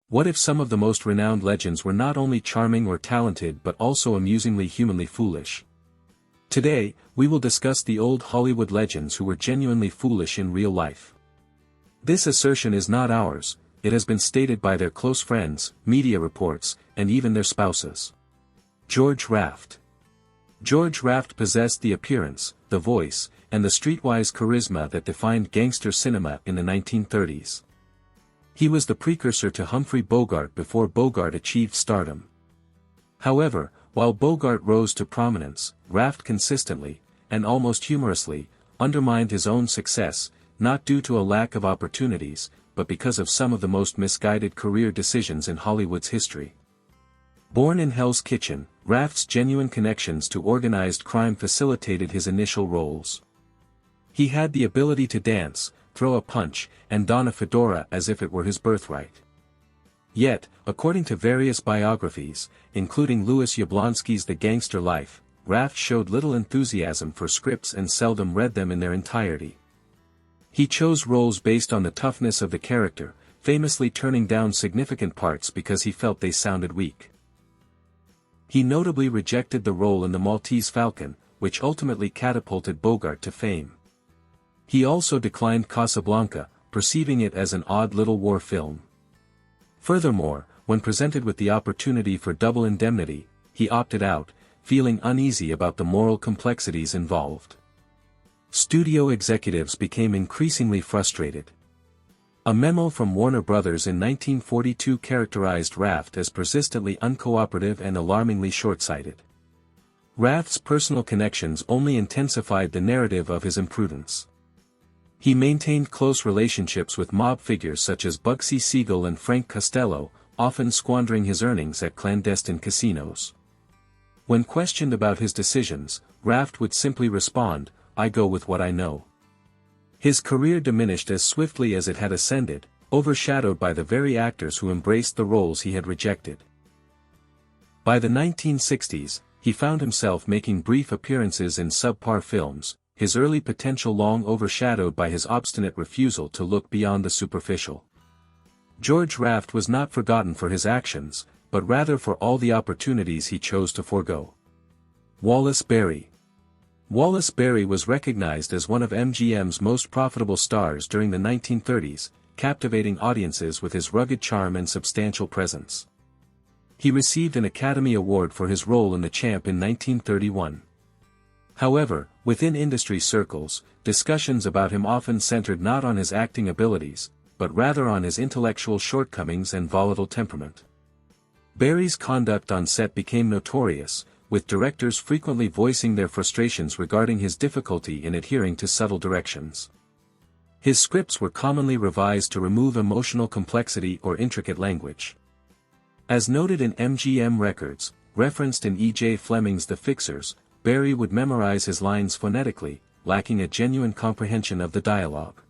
What if some of the most renowned legends were not only charming or talented but also amusingly humanly foolish? Today, we will discuss the old Hollywood legends who were genuinely foolish in real life. This assertion is not ours, it has been stated by their close friends, media reports, and even their spouses. George Raft. George Raft possessed the appearance, the voice, and the streetwise charisma that defined gangster cinema in the 1930s. He was the precursor to Humphrey Bogart before Bogart achieved stardom. However, while Bogart rose to prominence, Raft consistently, and almost humorously, undermined his own success, not due to a lack of opportunities, but because of some of the most misguided career decisions in Hollywood's history. Born in Hell's Kitchen, Raft's genuine connections to organized crime facilitated his initial roles. He had the ability to dance, throw a punch, and don a fedora as if it were his birthright. Yet, according to various biographies, including Louis Yablonsky's The Gangster Life, Raft showed little enthusiasm for scripts and seldom read them in their entirety. He chose roles based on the toughness of the character, famously turning down significant parts because he felt they sounded weak. He notably rejected the role in The Maltese Falcon, which ultimately catapulted Bogart to fame. He also declined Casablanca, perceiving it as an odd little war film. Furthermore, when presented with the opportunity for Double Indemnity, he opted out, feeling uneasy about the moral complexities involved. Studio executives became increasingly frustrated. A memo from Warner Brothers in 1942 characterized Raft as persistently uncooperative and alarmingly short-sighted. Raft's personal connections only intensified the narrative of his imprudence. He maintained close relationships with mob figures such as Bugsy Siegel and Frank Costello, often squandering his earnings at clandestine casinos. When questioned about his decisions, Raft would simply respond, "I go with what I know." His career diminished as swiftly as it had ascended, overshadowed by the very actors who embraced the roles he had rejected. By the 1960s, he found himself making brief appearances in subpar films, his early potential long overshadowed by his obstinate refusal to look beyond the superficial. George Raft was not forgotten for his actions, but rather for all the opportunities he chose to forego. Wallace Beery. Wallace Beery was recognized as one of MGM's most profitable stars during the 1930s, captivating audiences with his rugged charm and substantial presence. He received an Academy Award for his role in The Champ in 1931. However, within industry circles, discussions about him often centered not on his acting abilities, but rather on his intellectual shortcomings and volatile temperament. Beery's conduct on set became notorious, with directors frequently voicing their frustrations regarding his difficulty in adhering to subtle directions. His scripts were commonly revised to remove emotional complexity or intricate language. As noted in MGM records, referenced in E.J. Fleming's The Fixers, Beery would memorize his lines phonetically, lacking a genuine comprehension of the dialogue.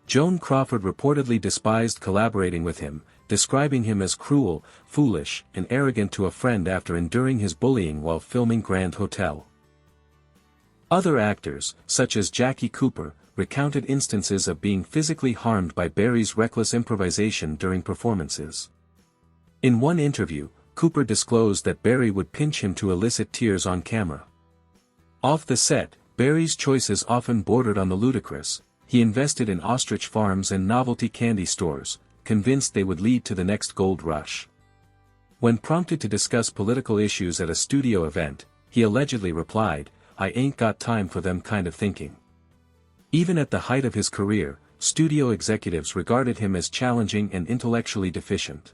Joan Crawford reportedly despised collaborating with him, describing him as cruel, foolish, and arrogant to a friend after enduring his bullying while filming Grand Hotel. Other actors, such as Jackie Cooper, recounted instances of being physically harmed by Beery's reckless improvisation during performances. In one interview, Cooper disclosed that Beery would pinch him to elicit tears on camera. Off the set, Beery's choices often bordered on the ludicrous. He invested in ostrich farms and novelty candy stores, convinced they would lead to the next gold rush. When prompted to discuss political issues at a studio event, he allegedly replied, "I ain't got time for them kind of thinking." Even at the height of his career, studio executives regarded him as challenging and intellectually deficient.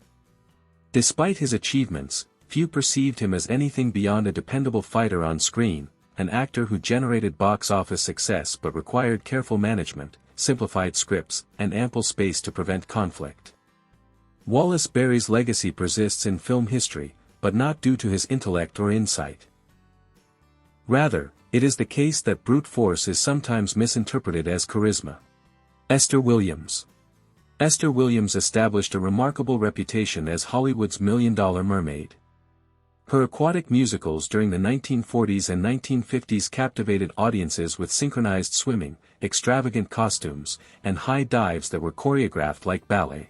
Despite his achievements, few perceived him as anything beyond a dependable fighter on screen, an actor who generated box office success but required careful management, simplified scripts, and ample space to prevent conflict. Wallace Beery's legacy persists in film history, but not due to his intellect or insight. Rather, it is the case that brute force is sometimes misinterpreted as charisma. Esther Williams. Esther Williams established a remarkable reputation as Hollywood's million-dollar mermaid. Her aquatic musicals during the 1940s and 1950s captivated audiences with synchronized swimming, extravagant costumes, and high dives that were choreographed like ballet.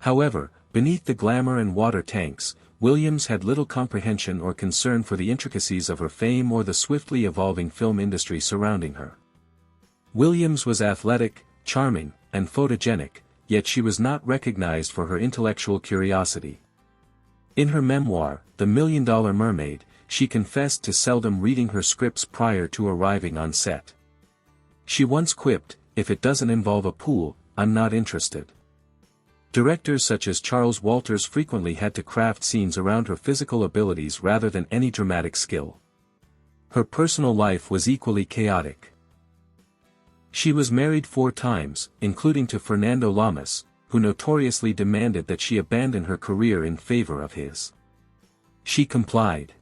However, Beneath the glamour and water tanks, Williams had little comprehension or concern for the intricacies of her fame or the swiftly evolving film industry surrounding her. Williams was athletic, charming, and photogenic, yet she was not recognized for her intellectual curiosity. In her memoir, The $1 Million Mermaid, she confessed to seldom reading her scripts prior to arriving on set. She once quipped, "If it doesn't involve a pool, I'm not interested." Directors such as Charles Walters frequently had to craft scenes around her physical abilities rather than any dramatic skill. Her personal life was equally chaotic. She was married 4 times, including to Fernando Lamas, who notoriously demanded that she abandon her career in favor of his. She complied.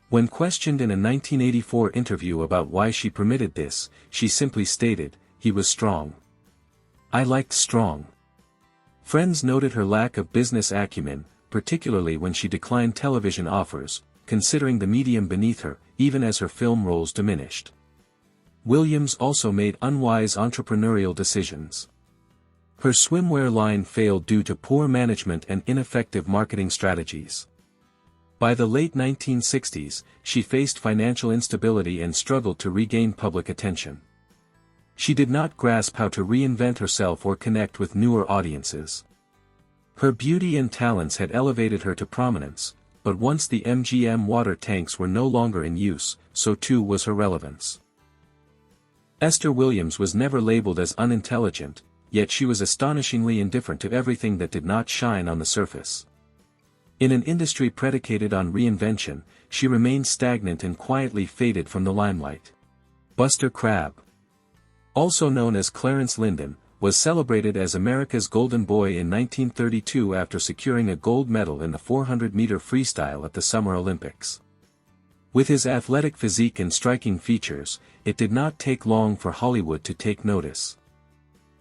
When questioned in a 1984 interview about why she permitted this, she simply stated, "He was strong. I liked strong." Friends noted her lack of business acumen, particularly when she declined television offers, considering the medium beneath her, even as her film roles diminished. Williams also made unwise entrepreneurial decisions. Her swimwear line failed due to poor management and ineffective marketing strategies. By the late 1960s, she faced financial instability and struggled to regain public attention. She did not grasp how to reinvent herself or connect with newer audiences. Her beauty and talents had elevated her to prominence, but once the MGM water tanks were no longer in use, so too was her relevance. Esther Williams was never labeled as unintelligent, yet she was astonishingly indifferent to everything that did not shine on the surface. In an industry predicated on reinvention, she remained stagnant and quietly faded from the limelight. Buster Crabbe, also known as Clarence Linden, was celebrated as America's Golden Boy in 1932 after securing a gold medal in the 400-meter freestyle at the Summer Olympics. With his athletic physique and striking features, it did not take long for Hollywood to take notice.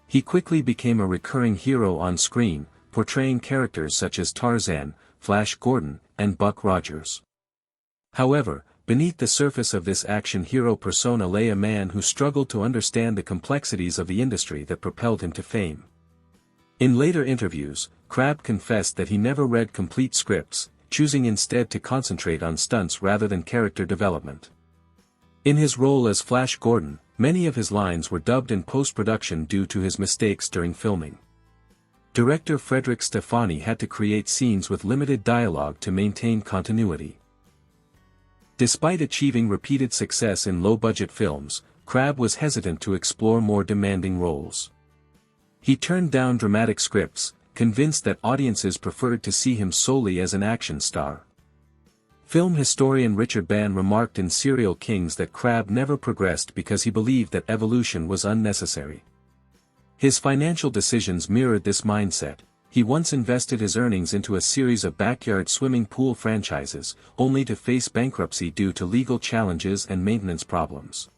He quickly became a recurring hero on screen, portraying characters such as Tarzan, Flash Gordon, and Buck Rogers. However, beneath the surface of this action hero persona lay a man who struggled to understand the complexities of the industry that propelled him to fame. In later interviews, Crabbe confessed that he never read complete scripts, choosing instead to concentrate on stunts rather than character development. In his role as Flash Gordon, many of his lines were dubbed in post-production due to his mistakes during filming. Director Frederick Stefani had to create scenes with limited dialogue to maintain continuity. Despite achieving repeated success in low-budget films, Crabbe was hesitant to explore more demanding roles. He turned down dramatic scripts, convinced that audiences preferred to see him solely as an action star. Film historian Richard Ban remarked in Serial Kings that Crabbe never progressed because he believed that evolution was unnecessary. His financial decisions mirrored this mindset. He once invested his earnings into a series of backyard swimming pool franchises, only to face bankruptcy due to legal challenges and maintenance problems.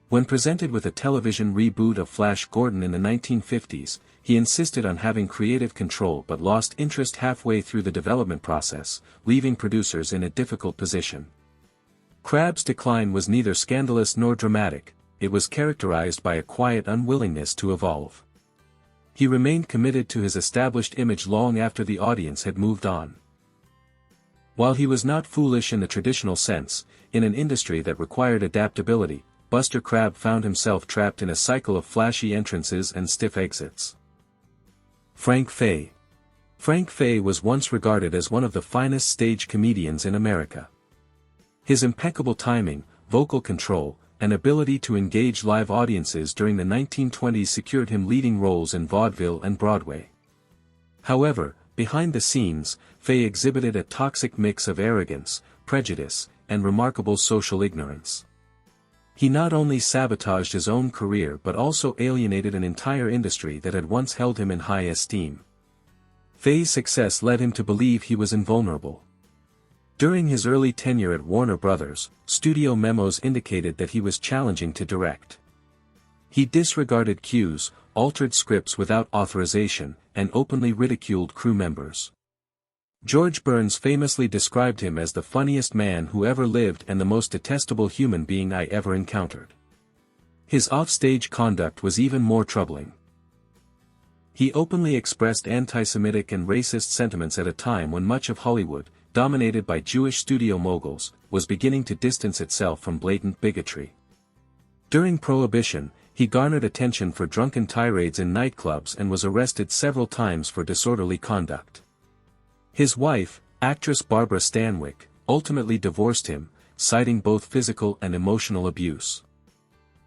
When presented with a television reboot of Flash Gordon in the 1950s, he insisted on having creative control but lost interest halfway through the development process, leaving producers in a difficult position. Crabbe's decline was neither scandalous nor dramatic, it was characterized by a quiet unwillingness to evolve. He remained committed to his established image long after the audience had moved on. While he was not foolish in the traditional sense, in an industry that required adaptability, Buster Crabbe found himself trapped in a cycle of flashy entrances and stiff exits. Frank Fay. Frank Fay was once regarded as one of the finest stage comedians in America. His impeccable timing, vocal control, and ability to engage live audiences during the 1920s secured him leading roles in vaudeville and Broadway. However, behind the scenes, Fay exhibited a toxic mix of arrogance, prejudice, and remarkable social ignorance. He not only sabotaged his own career but also alienated an entire industry that had once held him in high esteem. Fay's success led him to believe he was invulnerable. During his early tenure at Warner Brothers, studio memos indicated that he was challenging to direct. He disregarded cues, altered scripts without authorization, and openly ridiculed crew members. George Burns famously described him as the funniest man who ever lived and the most detestable human being I ever encountered. His offstage conduct was even more troubling. He openly expressed anti-Semitic and racist sentiments at a time when much of Hollywood, dominated by Jewish studio moguls, was beginning to distance itself from blatant bigotry. During Prohibition, he garnered attention for drunken tirades in nightclubs and was arrested several times for disorderly conduct. His wife, actress Barbara Stanwyck, ultimately divorced him, citing both physical and emotional abuse.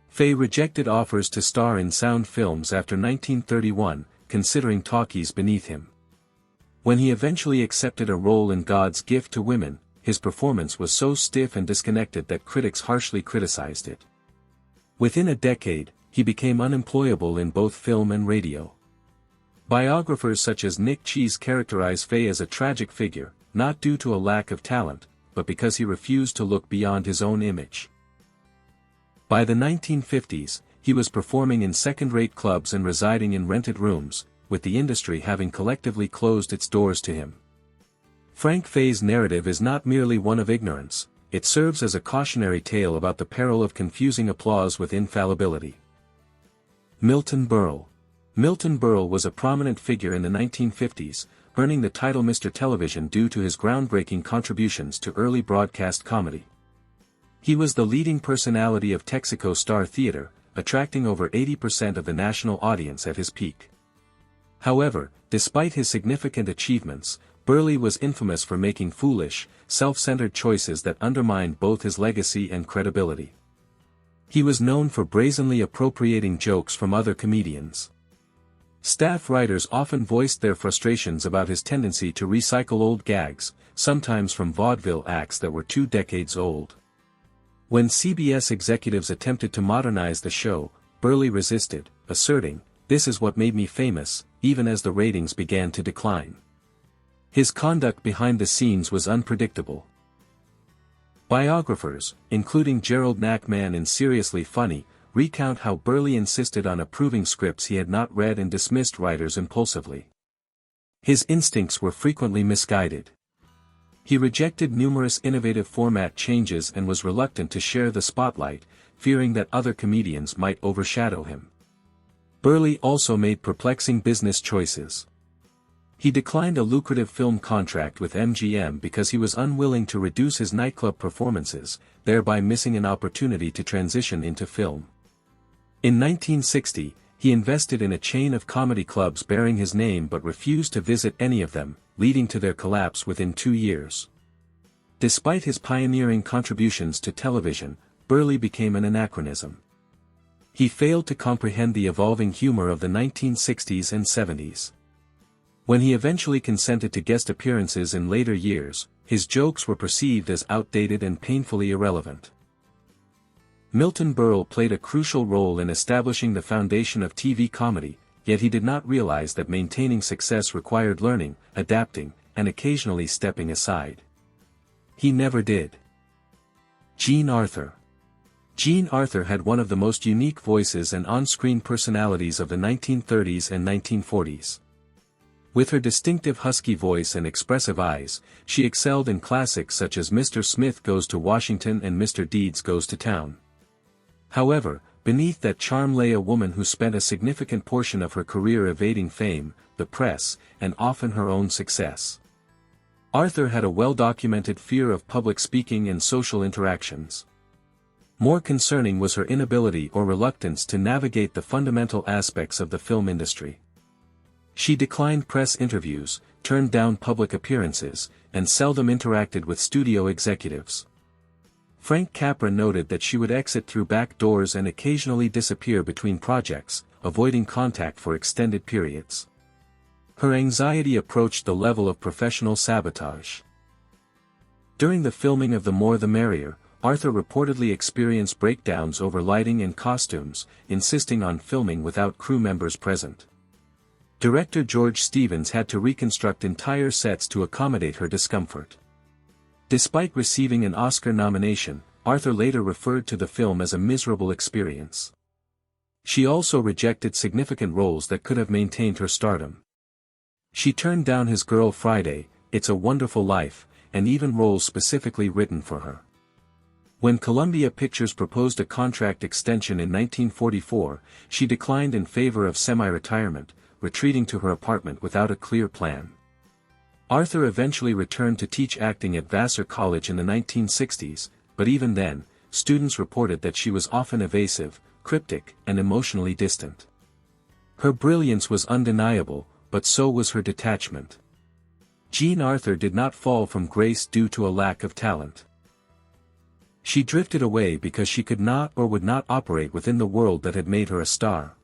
Fay rejected offers to star in sound films after 1931, considering talkies beneath him. When he eventually accepted a role in God's Gift to Women, his performance was so stiff and disconnected that critics harshly criticized it. Within a decade, he became unemployable in both film and radio. Biographers such as Nick Cheese characterize Fay as a tragic figure, not due to a lack of talent, but because he refused to look beyond his own image. By the 1950s, he was performing in second-rate clubs and residing in rented rooms, with the industry having collectively closed its doors to him. Frank Fay's narrative is not merely one of ignorance, it serves as a cautionary tale about the peril of confusing applause with infallibility. Milton Berle. Milton Berle was a prominent figure in the 1950s, earning the title Mr. Television due to his groundbreaking contributions to early broadcast comedy. He was the leading personality of Texaco Star Theater, attracting over 80% of the national audience at his peak. However, despite his significant achievements, Berle was infamous for making foolish, self-centered choices that undermined both his legacy and credibility. He was known for brazenly appropriating jokes from other comedians. Staff writers often voiced their frustrations about his tendency to recycle old gags, sometimes from vaudeville acts that were 2 decades old. When CBS executives attempted to modernize the show, Berle resisted, asserting, "This is what made me famous," even as the ratings began to decline. His conduct behind the scenes was unpredictable. Biographers, including Gerald Nachman in Seriously Funny, recount how Berle insisted on approving scripts he had not read and dismissed writers impulsively. His instincts were frequently misguided. He rejected numerous innovative format changes and was reluctant to share the spotlight, fearing that other comedians might overshadow him. Berle also made perplexing business choices. He declined a lucrative film contract with MGM because he was unwilling to reduce his nightclub performances, thereby missing an opportunity to transition into film. In 1960, he invested in a chain of comedy clubs bearing his name but refused to visit any of them, leading to their collapse within 2 years. Despite his pioneering contributions to television, Berle became an anachronism. He failed to comprehend the evolving humor of the 1960s and 70s. When he eventually consented to guest appearances in later years, his jokes were perceived as outdated and painfully irrelevant. Milton Berle played a crucial role in establishing the foundation of TV comedy, yet he did not realize that maintaining success required learning, adapting, and occasionally stepping aside. He never did. Jean Arthur. Jean Arthur had one of the most unique voices and on-screen personalities of the 1930s and 1940s. With her distinctive husky voice and expressive eyes, she excelled in classics such as Mr. Smith Goes to Washington and Mr. Deeds Goes to Town. However, beneath that charm lay a woman who spent a significant portion of her career evading fame, the press, and often her own success. Arthur had a well-documented fear of public speaking and social interactions. More concerning was her inability or reluctance to navigate the fundamental aspects of the film industry. She declined press interviews, turned down public appearances, and seldom interacted with studio executives. Frank Capra noted that she would exit through back doors and occasionally disappear between projects, avoiding contact for extended periods. Her anxiety approached the level of professional sabotage. During the filming of The More the Merrier, Arthur reportedly experienced breakdowns over lighting and costumes, insisting on filming without crew members present. Director George Stevens had to reconstruct entire sets to accommodate her discomfort. Despite receiving an Oscar nomination, Arthur later referred to the film as a miserable experience. She also rejected significant roles that could have maintained her stardom. She turned down His Girl Friday, It's a Wonderful Life, and even roles specifically written for her. When Columbia Pictures proposed a contract extension in 1944, she declined in favor of semi-retirement, retreating to her apartment without a clear plan. Arthur eventually returned to teach acting at Vassar College in the 1960s, but even then, students reported that she was often evasive, cryptic, and emotionally distant. Her brilliance was undeniable, but so was her detachment. Jean Arthur did not fall from grace due to a lack of talent. She drifted away because she could not or would not operate within the world that had made her a star.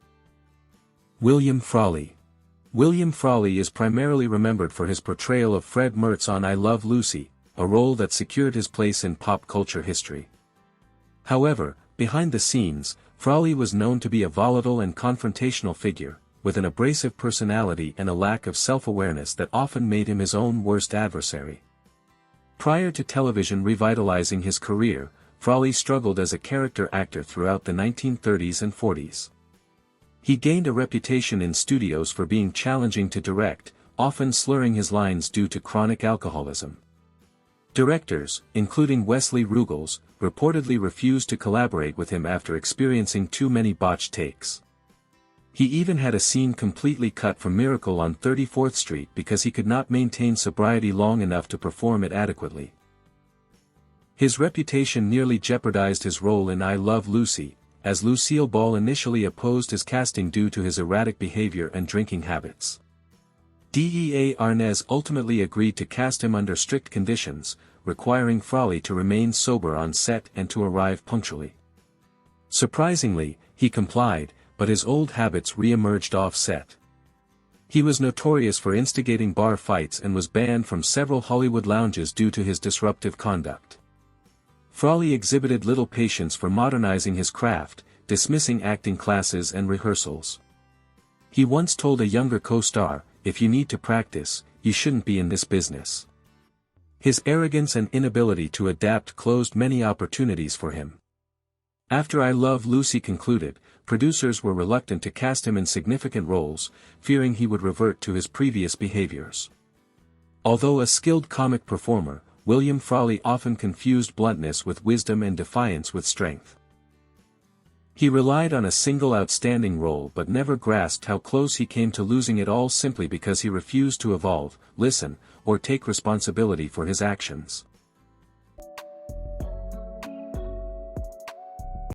William Frawley. William Frawley is primarily remembered for his portrayal of Fred Mertz on I Love Lucy, a role that secured his place in pop culture history. However, behind the scenes, Frawley was known to be a volatile and confrontational figure, with an abrasive personality and a lack of self-awareness that often made him his own worst adversary. Prior to television revitalizing his career, Frawley struggled as a character actor throughout the 1930s and 40s. He gained a reputation in studios for being challenging to direct, often slurring his lines due to chronic alcoholism. Directors, including Wesley Ruggles, reportedly refused to collaborate with him after experiencing too many botched takes. He even had a scene completely cut from Miracle on 34th Street because he could not maintain sobriety long enough to perform it adequately. His reputation nearly jeopardized his role in I Love Lucy, as Lucille Ball initially opposed his casting due to his erratic behavior and drinking habits. Dea Arnaz ultimately agreed to cast him under strict conditions, requiring Frawley to remain sober on set and to arrive punctually. Surprisingly, he complied, but his old habits re-emerged off-set. He was notorious for instigating bar fights and was banned from several Hollywood lounges due to his disruptive conduct. Frawley exhibited little patience for modernizing his craft, dismissing acting classes and rehearsals. He once told a younger co-star, "If you need to practice, you shouldn't be in this business." His arrogance and inability to adapt closed many opportunities for him. After I Love Lucy concluded, producers were reluctant to cast him in significant roles, fearing he would revert to his previous behaviors. Although a skilled comic performer, William Frawley often confused bluntness with wisdom and defiance with strength. He relied on a single outstanding role but never grasped how close he came to losing it all simply because he refused to evolve, listen, or take responsibility for his actions.